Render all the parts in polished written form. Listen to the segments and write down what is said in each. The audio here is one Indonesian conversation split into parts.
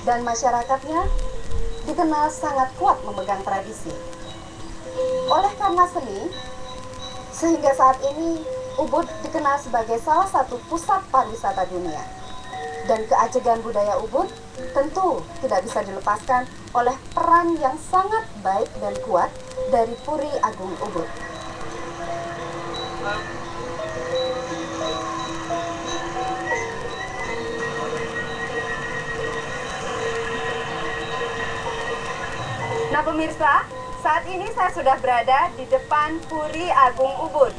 dan masyarakatnya dikenal sangat kuat memegang tradisi. Oleh karena seni, sehingga saat ini Ubud dikenal sebagai salah satu pusat pariwisata dunia. Dan keajegan budaya Ubud tentu tidak bisa dilepaskan oleh peran yang sangat baik dan kuat dari Puri Agung Ubud. Nah pemirsa, saat ini saya sudah berada di depan Puri Agung Ubud.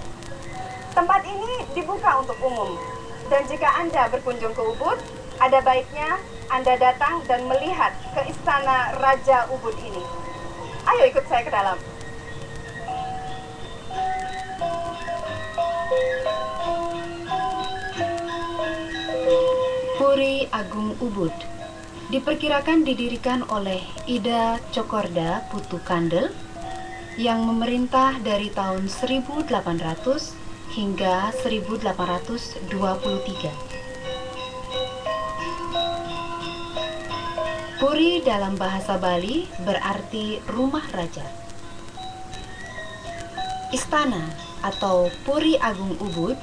Tempat ini dibuka untuk umum. Dan jika Anda berkunjung ke Ubud, ada baiknya Anda datang dan melihat ke Istana Raja Ubud ini. Ayo ikut saya ke dalam. Puri Agung Ubud diperkirakan didirikan oleh Ida Cokorda Putu Kandel yang memerintah dari tahun 1800 hingga 1823. Puri dalam bahasa Bali berarti rumah raja. Istana atau Puri Agung Ubud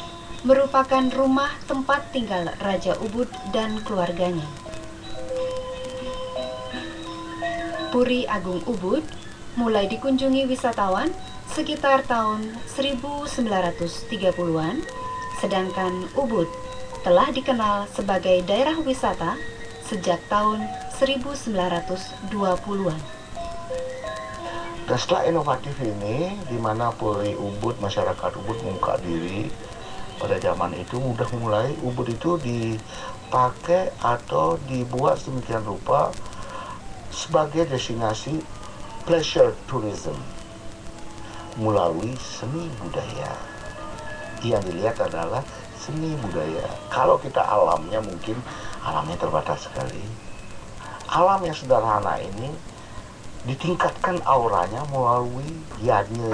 merupakan rumah tempat tinggal Raja Ubud dan keluarganya. Puri Agung Ubud mulai dikunjungi wisatawan sekitar tahun 1930-an, sedangkan Ubud telah dikenal sebagai daerah wisata sejak tahun 1920-an. Dan setelah inovatif ini, di mana Puri Ubud, masyarakat Ubud membuka diri pada zaman itu, udah mulai Ubud itu dipakai atau dibuat sedemikian rupa sebagai destinasi pleasure tourism melalui seni budaya. Yang dilihat adalah seni budaya. Kalau kita alamnya mungkin alamnya terbatas sekali. Alam yang sederhana ini ditingkatkan auranya melalui yadnya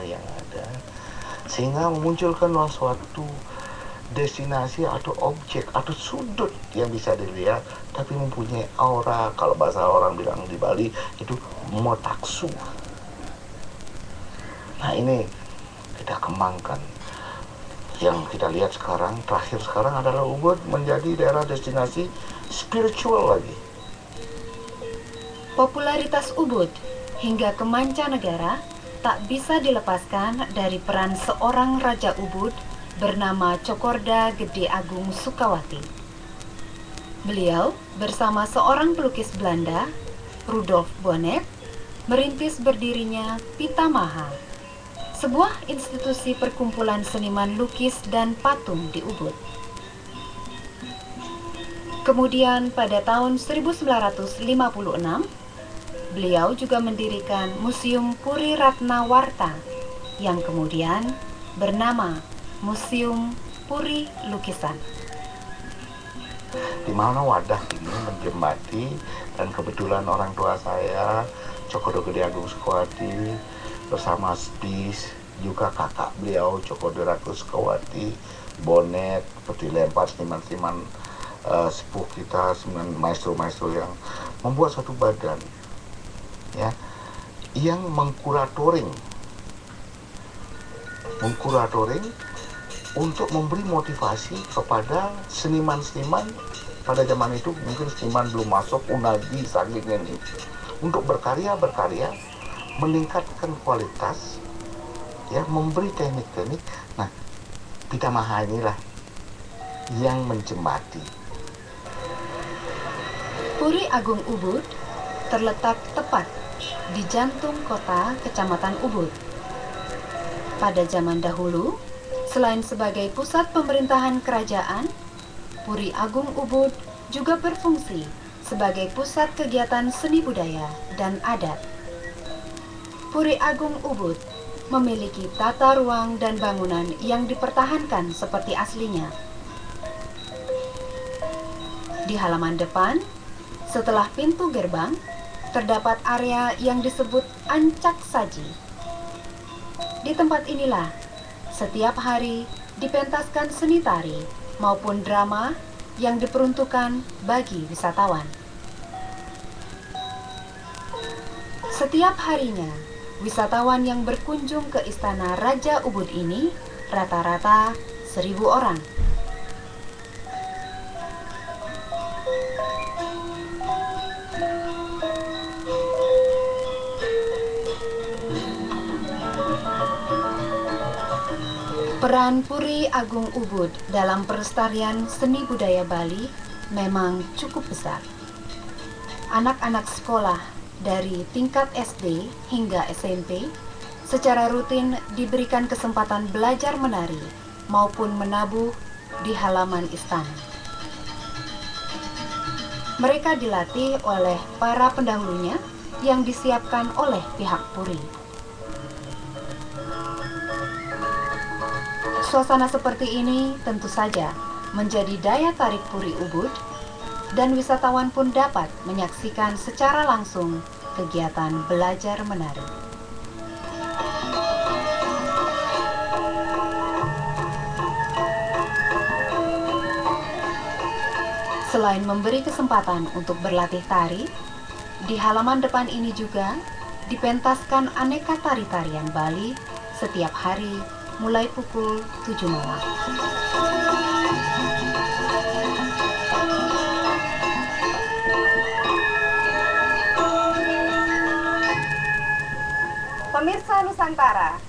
yang ada, sehingga memunculkan suatu destinasi atau objek atau sudut yang bisa dilihat tapi mempunyai aura, kalau bahasa orang bilang di Bali itu motaksu. Nah ini kita kembangkan. Yang kita lihat terakhir sekarang adalah Ubud menjadi daerah destinasi spiritual lagi. Popularitas Ubud hingga ke mancanegara tak bisa dilepaskan dari peran seorang Raja Ubud bernama Cokorda Gede Agung Sukawati. Beliau bersama seorang pelukis Belanda, Rudolf Bonnet, merintis berdirinya Pitamaha, sebuah institusi perkumpulan seniman lukis dan patung di Ubud. Kemudian pada tahun 1956, beliau juga mendirikan Museum Puri Ratnawarta yang kemudian bernama Museum Puri Lukisan. Di mana wadah ini menjembati, dan kebetulan orang tua saya, Cokorda Gede Agung Sukawati, bersama Stis, juga kakak beliau Cokorda Ratu Sukawati, Bonnet, seperti lempar seniman-seniman sepuh kita, maestro-maestro yang membuat satu badan ya, yang mengkuratoring untuk memberi motivasi kepada seniman-seniman pada zaman itu. Mungkin seniman belum masuk, unagi saking ini, untuk berkarya, meningkatkan kualitas ya, memberi teknik-teknik. Nah, Pitamaha inilah yang menjembati. Puri Agung Ubud terletak tepat di jantung kota Kecamatan Ubud. Pada zaman dahulu, selain sebagai pusat pemerintahan kerajaan, Puri Agung Ubud juga berfungsi sebagai pusat kegiatan seni budaya dan adat. Puri Agung Ubud memiliki tata ruang dan bangunan yang dipertahankan seperti aslinya. Di halaman depan, setelah pintu gerbang, terdapat area yang disebut Ancak Saji. Di tempat inilah setiap hari dipentaskan seni tari maupun drama yang diperuntukkan bagi wisatawan. Setiap harinya, wisatawan yang berkunjung ke Istana Raja Ubud ini rata-rata 1.000 orang. Peran Puri Agung Ubud dalam pelestarian seni budaya Bali memang cukup besar. Anak-anak sekolah dari tingkat SD hingga SMP secara rutin diberikan kesempatan belajar menari maupun menabuh di halaman istana. Mereka dilatih oleh para pendahulunya yang disiapkan oleh pihak Puri. Suasana seperti ini tentu saja menjadi daya tarik Puri Ubud, dan wisatawan pun dapat menyaksikan secara langsung kegiatan belajar menari. Selain memberi kesempatan untuk berlatih tari, di halaman depan ini juga dipentaskan aneka tari-tarian Bali setiap hari mulai pukul 7 malam. Pemirsa Nusantara,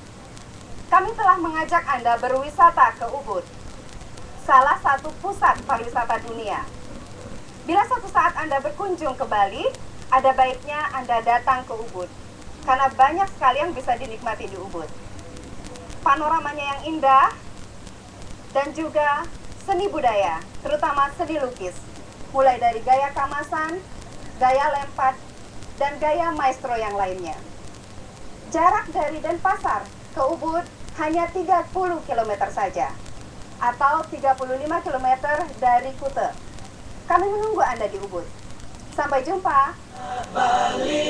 kami telah mengajak Anda berwisata ke Ubud, salah satu pusat pariwisata dunia. Bila suatu saat Anda berkunjung ke Bali, ada baiknya Anda datang ke Ubud, karena banyak sekali yang bisa dinikmati di Ubud. Panoramanya yang indah, dan juga seni budaya, terutama seni lukis, mulai dari gaya kamasan, gaya lempat, dan gaya maestro yang lainnya. Jarak dari Denpasar ke Ubud hanya 30 km saja, atau 35 km dari Kute. Kami menunggu Anda di Ubud. Sampai jumpa. Bali,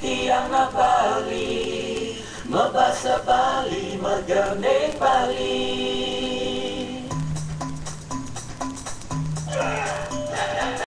tiangna Bali, mebasa Bali, megerneng Bali.